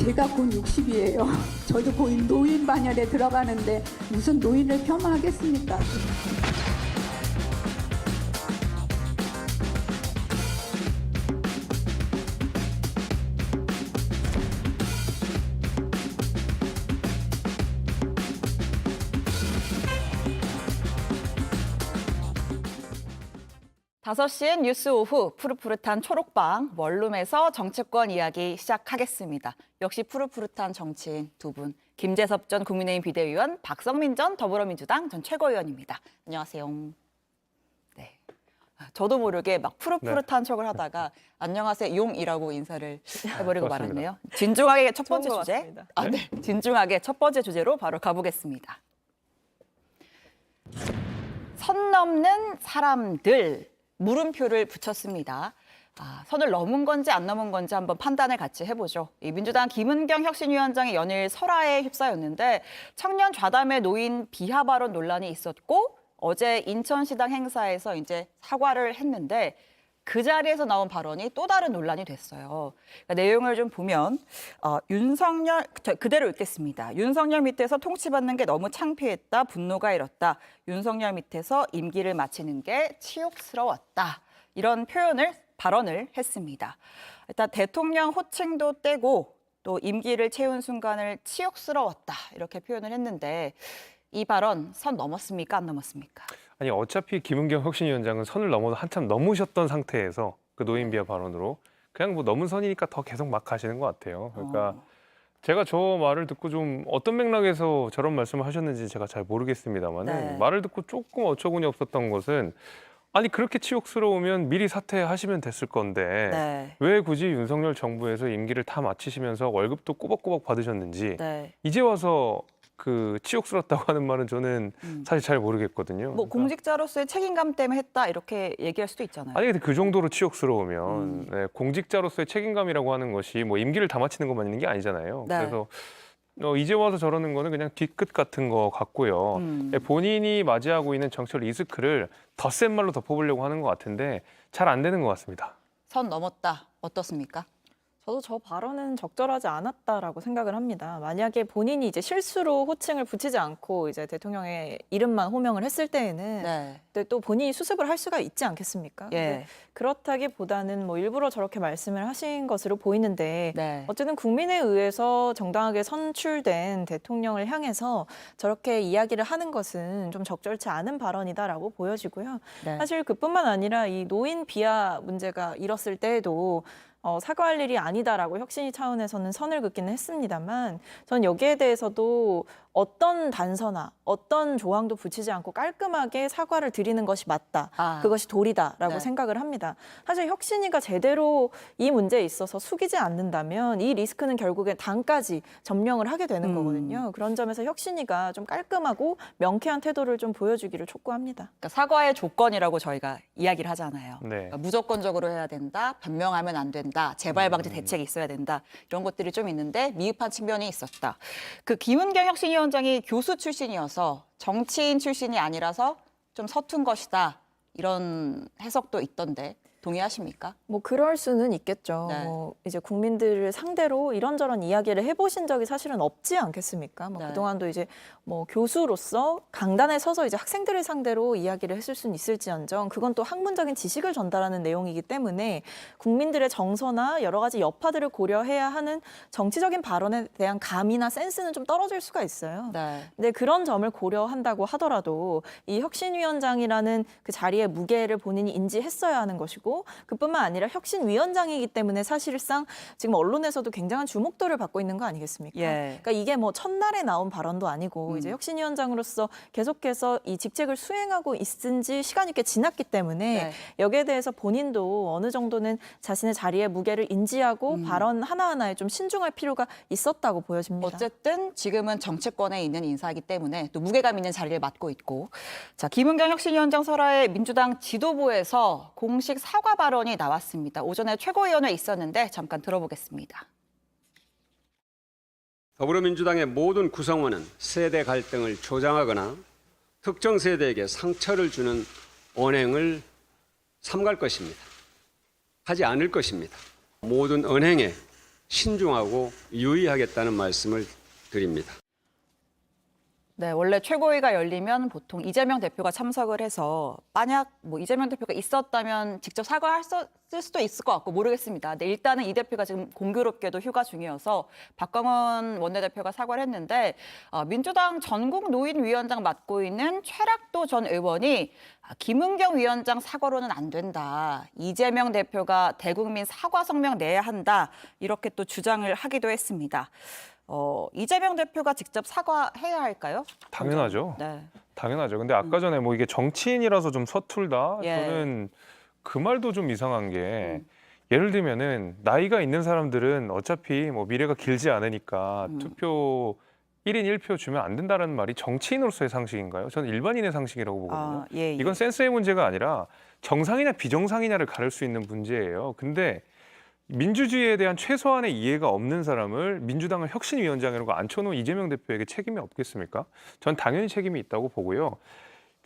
제가 곧 60이에요. 저도 곧 노인 반열에 들어가는데 무슨 노인을 폄하하겠습니까? 다섯 시엔 뉴스 오후 푸릇푸릇한 초록방 원룸에서 정치권 이야기 시작하겠습니다. 역시 푸릇푸릇한 정치인 두 분, 김재섭 전 국민의힘 비대위원, 박성민 전 더불어민주당 전 최고위원입니다. 안녕하세요. 네, 저도 모르게 막 푸릇푸릇한 척을 하다가 안녕하세요 용이라고 인사를 해버리고 말았네요. 진중하게 첫 번째 주제, 진중하게 첫 번째 주제로 바로 가보겠습니다. 선 넘는 사람들. 물음표를 붙였습니다. 선을 넘은 건지 안 넘은 건지 한번 판단을 같이 해보죠. 이 민주당 김은경 혁신위원장의 연일 설화에 휩싸였는데 청년 좌담회 노인 비하 발언 논란이 있었고 어제 인천시당 행사에서 이제 사과를 했는데 그 자리에서 나온 발언이 또 다른 논란이 됐어요. 그러니까 내용을 좀 보면 윤석열, 그대로 읽겠습니다. 윤석열 밑에서 통치받는 게 너무 창피했다. 분노가 일었다. 윤석열 밑에서 임기를 마치는 게 치욕스러웠다. 이런 발언을 했습니다. 일단 대통령 호칭도 떼고 또 임기를 채운 순간을 치욕스러웠다. 이렇게 표현을 했는데 이 발언 선 넘었습니까? 안 넘었습니까? 아니 어차피 김은경 혁신위원장은 선을 넘어서 한참 넘으셨던 상태에서 그 노인 비하 발언으로 그냥 뭐 넘은 선이니까 더 계속 막 하시는 것 같아요. 그러니까 제가 저 말을 듣고 좀 어떤 맥락에서 저런 말씀을 하셨는지 제가 잘 모르겠습니다만 네. 말을 듣고 조금 어처구니 없었던 것은 아니 그렇게 치욕스러우면 미리 사퇴하시면 됐을 건데 네. 왜 굳이 윤석열 정부에서 임기를 다 마치시면서 월급도 꼬박꼬박 받으셨는지 네. 이제 와서 그 치욕스럽다고 하는 말은 저는 사실 잘 모르겠거든요. 뭐 공직자로서의 책임감 때문에 했다 이렇게 얘기할 수도 있잖아요. 아니 근데 그 정도로 치욕스러우면 네, 공직자로서의 책임감이라고 하는 것이 뭐 임기를 다 마치는 것만 있는 게 아니잖아요. 네. 그래서 이제 와서 저러는 거는 그냥 뒤끝 같은 거 같고요. 본인이 맞이하고 있는 정치적 리스크를 더 센 말로 덮어보려고 하는 것 같은데 잘 안 되는 것 같습니다. 선 넘었다. 어떻습니까? 저도 저 발언은 적절하지 않았다라고 생각을 합니다. 만약에 본인이 이제 실수로 호칭을 붙이지 않고 이제 대통령의 이름만 호명을 했을 때에는 네. 근데 또 본인이 수습을 할 수가 있지 않겠습니까? 예. 근데 그렇다기보다는 뭐 일부러 저렇게 말씀을 하신 것으로 보이는데 네. 어쨌든 국민에 의해서 정당하게 선출된 대통령을 향해서 저렇게 이야기를 하는 것은 좀 적절치 않은 발언이다라고 보여지고요. 네. 사실 그뿐만 아니라 이 노인 비하 문제가 일었을 때에도 사과할 일이 아니다라고 혁신위 차원에서는 선을 긋기는 했습니다만 전 여기에 대해서도 어떤 단서나 어떤 조항도 붙이지 않고 깔끔하게 사과를 드리는 것이 맞다. 그것이 도리다라고 네. 생각을 합니다. 사실 혁신위가 제대로 이 문제에 있어서 숙이지 않는다면 이 리스크는 결국엔 당까지 점령을 하게 되는 거거든요. 그런 점에서 혁신위가 좀 깔끔하고 명쾌한 태도를 좀 보여주기를 촉구합니다. 그러니까 사과의 조건이라고 저희가 이야기를 하잖아요. 네. 그러니까 무조건적으로 해야 된다. 변명하면 안 된다. 재발 방지 대책이 있어야 된다. 이런 것들이 좀 있는데 미흡한 측면이 있었다. 그 김은경 혁신위원장이 교수 출신이어서 정치인 출신이 아니라서 좀 서툰 것이다. 이런 해석도 있던데 동의하십니까? 뭐 그럴 수는 있겠죠. 네. 뭐 이제 국민들을 상대로 이런저런 이야기를 해보신 적이 사실은 없지 않겠습니까? 뭐 네. 그동안도 이제 뭐 교수로서 강단에 서서 이제 학생들을 상대로 이야기를 했을 수는 있을지언정 그건 또 학문적인 지식을 전달하는 내용이기 때문에 국민들의 정서나 여러 가지 여파들을 고려해야 하는 정치적인 발언에 대한 감이나 센스는 좀 떨어질 수가 있어요. 네. 근데 그런 점을 고려한다고 하더라도 이 혁신위원장이라는 그 자리의 무게를 본인이 인지했어야 하는 것이고 그뿐만 아니라 혁신위원장이기 때문에 사실상 지금 언론에서도 굉장한 주목도를 받고 있는 거 아니겠습니까? 예. 그러니까 이게 뭐 첫날에 나온 발언도 아니고 이제 혁신위원장으로서 계속해서 이 직책을 수행하고 있은 지 시간이 꽤 지났기 때문에 네. 여기에 대해서 본인도 어느 정도는 자신의 자리의 무게를 인지하고 발언 하나하나에 좀 신중할 필요가 있었다고 보여집니다. 어쨌든 지금은 정치권에 있는 인사이기 때문에 또 무게감 있는 자리를 맡고 있고. 자, 김은경 혁신위원장 설화에 민주당 지도부에서 공식 사과 발언이 나왔습니다. 오전에 최고위원회 있었는데 잠깐 들어보겠습니다. 더불어민주당의 모든 구성원은 세대 갈등을 조장하거나 특정 세대에게 상처를 주는 언행을 삼갈 것입니다. 하지 않을 것입니다. 모든 언행에 신중하고 유의하겠다는 말씀을 드립니다. 네, 원래 최고위가 열리면 보통 이재명 대표가 참석을 해서 만약 뭐 이재명 대표가 있었다면 직접 사과했을 수도 있을 것 같고 모르겠습니다. 근데 일단은 이 대표가 지금 공교롭게도 휴가 중이어서 박광원 원내대표가 사과를 했는데 민주당 전국 노인위원장 맡고 있는 최락도 전 의원이 김은경 위원장 사과로는 안 된다. 이재명 대표가 대국민 사과 성명 내야 한다. 이렇게 또 주장을 하기도 했습니다. 이재명 대표가 직접 사과해야 할까요? 당연하죠. 네. 당연하죠. 근데 아까 전에 뭐 이게 정치인이라서 좀 서툴다. 예. 저는 그 말도 좀 이상한 게 예를 들면은 나이가 있는 사람들은 어차피 뭐 미래가 길지 않으니까 투표 1인 1표 주면 안 된다는 말이 정치인으로서의 상식인가요? 저는 일반인의 상식이라고 보거든요. 예. 이건 센스의 문제가 아니라 정상이냐 비정상이냐를 가릴 수 있는 문제예요. 근데 민주주의에 대한 최소한의 이해가 없는 사람을 민주당을 혁신위원장이라고 앉혀놓은 이재명 대표에게 책임이 없겠습니까? 전 당연히 책임이 있다고 보고요.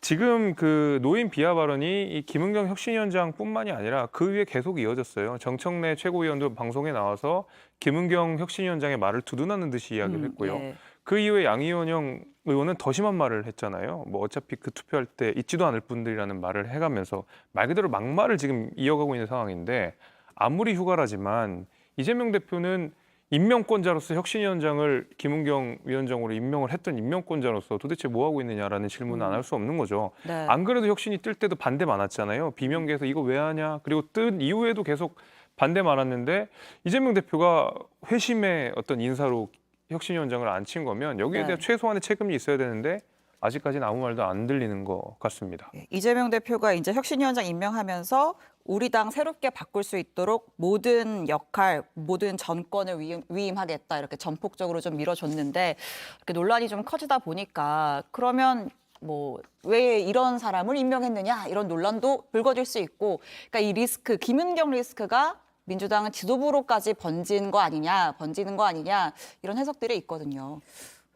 지금 그 노인 비하 발언이 이 김은경 혁신위원장뿐만이 아니라 그 위에 계속 이어졌어요. 정청래 최고위원도 방송에 나와서 김은경 혁신위원장의 말을 두둔하는 듯이 이야기를 했고요. 예. 그 이후에 양이원영 의원은 더 심한 말을 했잖아요. 뭐 어차피 그 투표할 때 있지도 않을 분들이라는 말을 해가면서 말 그대로 막말을 지금 이어가고 있는 상황인데 아무리 휴가라지만 이재명 대표는 임명권자로서 혁신위원장을 김은경 위원장으로 임명을 했던 임명권자로서 도대체 뭐 하고 있느냐라는 질문은 안 할 수 없는 거죠. 네. 안 그래도 혁신이 뜰 때도 반대 많았잖아요. 비명계에서 이거 왜 하냐. 그리고 뜬 이후에도 계속 반대 많았는데 이재명 대표가 회심의 어떤 인사로 혁신위원장을 앉힌 거면 여기에 네. 대한 최소한의 책임이 있어야 되는데 아직까지는 아무 말도 안 들리는 것 같습니다. 이재명 대표가 이제 혁신위원장 임명하면서 우리 당 새롭게 바꿀 수 있도록 모든 역할, 모든 전권을 위임하겠다 이렇게 전폭적으로 좀 밀어줬는데 이렇게 논란이 좀 커지다 보니까 그러면 뭐 왜 이런 사람을 임명했느냐 이런 논란도 불거질 수 있고 그러니까 이 리스크, 김은경 리스크가 민주당은 지도부로까지 번지는 거 아니냐 이런 해석들이 있거든요.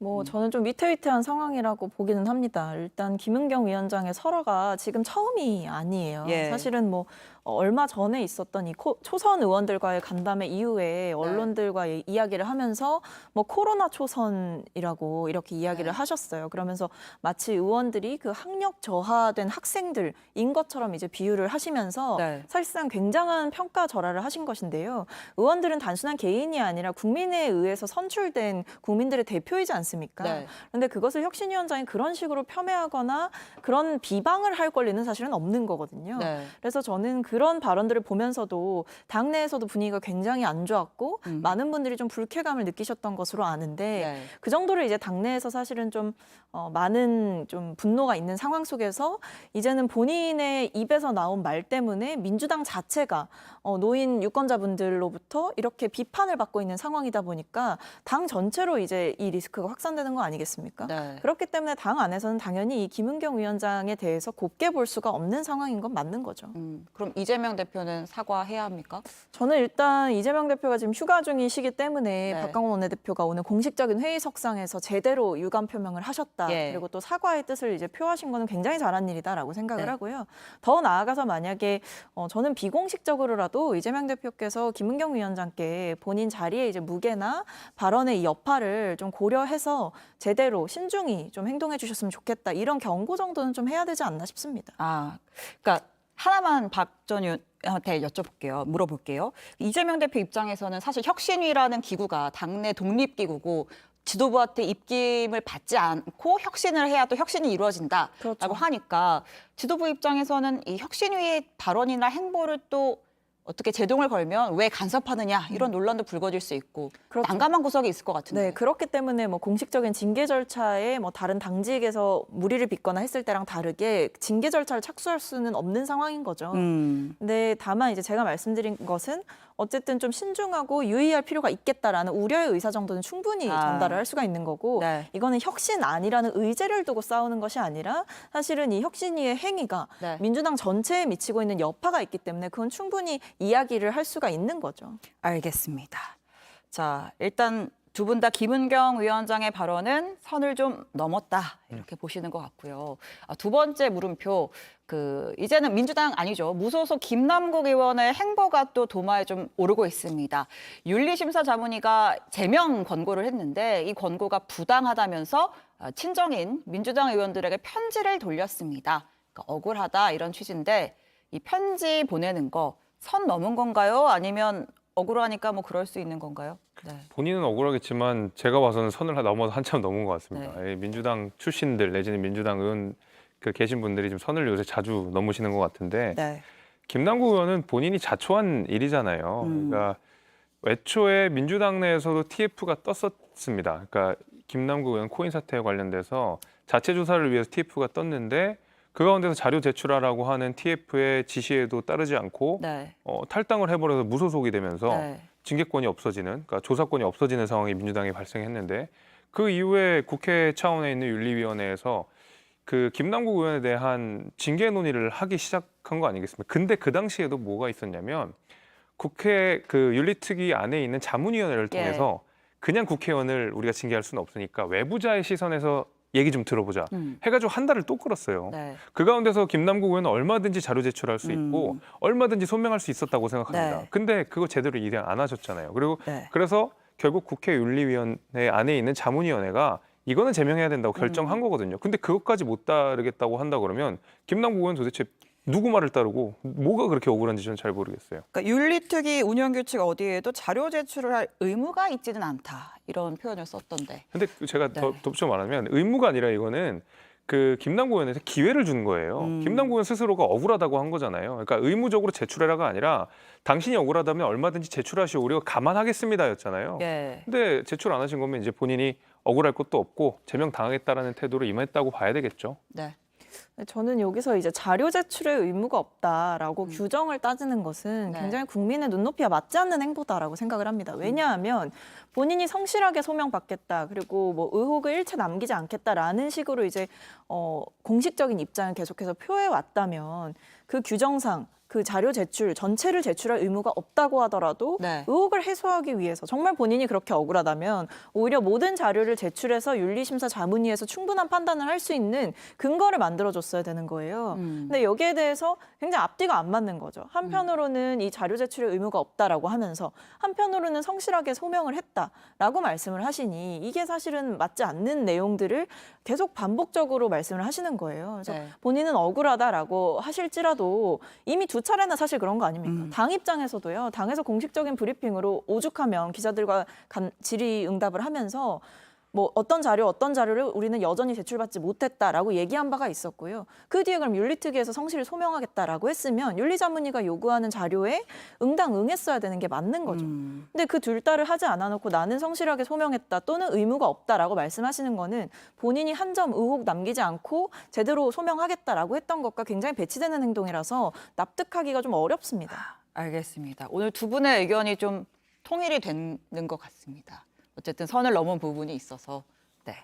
뭐 저는 좀 위태위태한 상황이라고 보기는 합니다. 일단 김은경 위원장의 설화가 지금 처음이 아니에요. 예. 사실은 뭐 얼마 전에 있었던 이 초선 의원들과의 간담회 이후에 언론들과 이야기를 하면서 뭐 코로나 초선이라고 이렇게 이야기를 하셨어요. 그러면서 마치 의원들이 그 학력 저하된 학생들인 것처럼 이제 비유를 하시면서 네. 사실상 굉장한 평가절하를 하신 것인데요. 의원들은 단순한 개인이 아니라 국민에 의해서 선출된 국민들의 대표이지 않습니까? 네. 그런데 그것을 혁신위원장이 그런 식으로 폄훼하거나 그런 비방을 할 권리는 사실은 없는 거거든요. 네. 그래서 저는 그런 발언들을 보면서도 당내에서도 분위기가 굉장히 안 좋았고 많은 분들이 좀 불쾌감을 느끼셨던 것으로 아는데 네. 그 정도로 이제 당내에서 사실은 좀 많은 좀 분노가 있는 상황 속에서 이제는 본인의 입에서 나온 말 때문에 민주당 자체가 노인 유권자분들로부터 이렇게 비판을 받고 있는 상황이다 보니까 당 전체로 이제 이 리스크가 확산되는 거 아니겠습니까? 네. 그렇기 때문에 당 안에서는 당연히 이 김은경 위원장에 대해서 곱게 볼 수가 없는 상황인 건 맞는 거죠. 그럼 이재명 대표는 사과해야 합니까? 저는 일단 이재명 대표가 지금 휴가 중이시기 때문에 네. 박광원 원내대표가 오늘 공식적인 회의석상에서 제대로 유감 표명을 하셨다. 예. 그리고 또 사과의 뜻을 이제 표하신 거는 굉장히 잘한 일이다라고 생각을 네. 하고요. 더 나아가서 만약에 저는 비공식적으로라도 이재명 대표께서 김은경 위원장께 본인 자리에 이제 무게나 발언의 이 여파를 좀 고려해서 제대로 신중히 좀 행동해 주셨으면 좋겠다. 이런 경고 정도는 좀 해야 되지 않나 싶습니다. 그러니까 하나만 박 전 의원한테 물어볼게요. 이재명 대표 입장에서는 사실 혁신위라는 기구가 당내 독립기구고 지도부한테 입김을 받지 않고 혁신을 해야 또 혁신이 이루어진다라고 그렇죠. 하니까 지도부 입장에서는 이 혁신위의 발언이나 행보를 또 어떻게 제동을 걸면 왜 간섭하느냐 이런 논란도 불거질 수 있고 그렇죠. 난감한 구석이 있을 것 같은데. 네, 그렇기 때문에 뭐 공식적인 징계 절차에 뭐 다른 당직에서 무리를 빚거나 했을 때랑 다르게 징계 절차를 착수할 수는 없는 상황인 거죠. 근데 다만 이제 제가 말씀드린 것은 어쨌든 좀 신중하고 유의할 필요가 있겠다라는 우려의 의사 정도는 충분히 전달을 할 수가 있는 거고 네. 이거는 혁신안이라는 의제를 두고 싸우는 것이 아니라 사실은 이 혁신위의 행위가 네. 민주당 전체에 미치고 있는 여파가 있기 때문에 그건 충분히 이야기를 할 수가 있는 거죠. 알겠습니다. 자, 일단 두 분 다 김은경 위원장의 발언은 선을 좀 넘었다 이렇게 보시는 것 같고요. 두 번째 물음표, 이제는 민주당 아니죠. 무소속 김남국 의원의 행보가 또 도마에 좀 오르고 있습니다. 윤리심사자문위가 제명 권고를 했는데 이 권고가 부당하다면서 친정인 민주당 의원들에게 편지를 돌렸습니다. 그러니까 억울하다 이런 취지인데 이 편지 보내는 거 선 넘은 건가요? 아니면 억울하니까 뭐 그럴 수 있는 건가요? 네. 본인은 억울하겠지만 제가 봐서는 선을 넘어서 한참 넘은 것 같습니다. 이 민주당 출신들 내지는 민주당 의원 계신 분들이 좀 선을 요새 자주 넘으시는 것 같은데 네. 김남국 의원은 본인이 자초한 일이잖아요. 그러니까 애초에 민주당 내에서도 TF가 떴었습니다. 그러니까 김남국 의원 코인 사태에 관련돼서 자체 조사를 위해서 TF가 떴는데 그 가운데서 자료 제출하라고 하는 TF의 지시에도 따르지 않고 네. 탈당을 해버려서 무소속이 되면서 네. 징계권이 없어지는, 그러니까 조사권이 없어지는 상황이 민주당에 발생했는데 그 이후에 국회 차원에 있는 윤리위원회에서 김남국 의원에 대한 징계 논의를 하기 시작한 거 아니겠습니까? 근데 그 당시에도 뭐가 있었냐면 국회 윤리특위 안에 있는 자문위원회를 통해서 그냥 국회의원을 우리가 징계할 수는 없으니까 외부자의 시선에서 얘기 좀 들어보자 해가지고 한 달을 또 끌었어요. 네. 그 가운데서 김남국 의원은 얼마든지 자료 제출할 수 있고 얼마든지 소명할 수 있었다고 생각합니다. 네. 근데 그거 제대로 일을 안 하셨잖아요. 그리고 네. 그래서 결국 국회 윤리위원회 안에 있는 자문위원회가 이거는 제명해야 된다고 결정한 거거든요. 근데 그것까지 못 따르겠다고 한다 그러면 김남국 의원 도대체 누구 말을 따르고 뭐가 그렇게 억울한지 저는 잘 모르겠어요. 그러니까 윤리특위 운영규칙 어디에도 자료 제출을 할 의무가 있지는 않다 이런 표현을 썼던데. 근데 제가 네. 더 덧붙여 말하면 의무가 아니라 이거는 김남국 의원한테 기회를 준 거예요. 김남국 의원 스스로가 억울하다고 한 거잖아요. 그러니까 의무적으로 제출해라가 아니라 당신이 억울하다면 얼마든지 제출하시오. 우리가 감안하겠습니다였잖아요. 예. 근데 제출 안 하신 거면 이제 본인이 억울할 것도 없고 제명 당하겠다라는 태도로 임했다고 봐야 되겠죠. 네. 저는 여기서 이제 자료 제출의 의무가 없다라고 규정을 따지는 것은 네. 굉장히 국민의 눈높이와 맞지 않는 행보다라고 생각을 합니다. 왜냐하면 본인이 성실하게 소명받겠다, 그리고 뭐 의혹을 일체 남기지 않겠다라는 식으로 이제 공식적인 입장을 계속해서 표해 왔다면 그 규정상 그 자료 제출 전체를 제출할 의무가 없다고 하더라도 네. 의혹을 해소하기 위해서 정말 본인이 그렇게 억울하다면 오히려 모든 자료를 제출해서 윤리심사 자문위에서 충분한 판단을 할 수 있는 근거를 만들어줬어야 되는 거예요. 근데 여기에 대해서 굉장히 앞뒤가 안 맞는 거죠. 한편으로는 이 자료 제출의 의무가 없다라고 하면서 한편으로는 성실하게 소명을 했다라고 말씀을 하시니 이게 사실은 맞지 않는 내용들을 계속 반복적으로 말씀을 하시는 거예요. 그래서 네. 본인은 억울하다라고 하실지라도 이미 두 차례나 사실 그런 거 아닙니까? 당 입장에서도요. 당에서 공식적인 브리핑으로 오죽하면 기자들과 질의응답을 하면서 뭐 어떤 자료를 우리는 여전히 제출받지 못했다라고 얘기한 바가 있었고요. 그 뒤에 그럼 윤리특위에서 성실히 소명하겠다라고 했으면 윤리자문위가 요구하는 자료에 응당응했어야 되는 게 맞는 거죠. 근데 그 둘 다를 하지 않아 놓고 나는 성실하게 소명했다 또는 의무가 없다라고 말씀하시는 거는 본인이 한 점 의혹 남기지 않고 제대로 소명하겠다라고 했던 것과 굉장히 배치되는 행동이라서 납득하기가 좀 어렵습니다. 알겠습니다. 오늘 두 분의 의견이 좀 통일이 되는 것 같습니다. 어쨌든 선을 넘은 부분이 있어서. 네.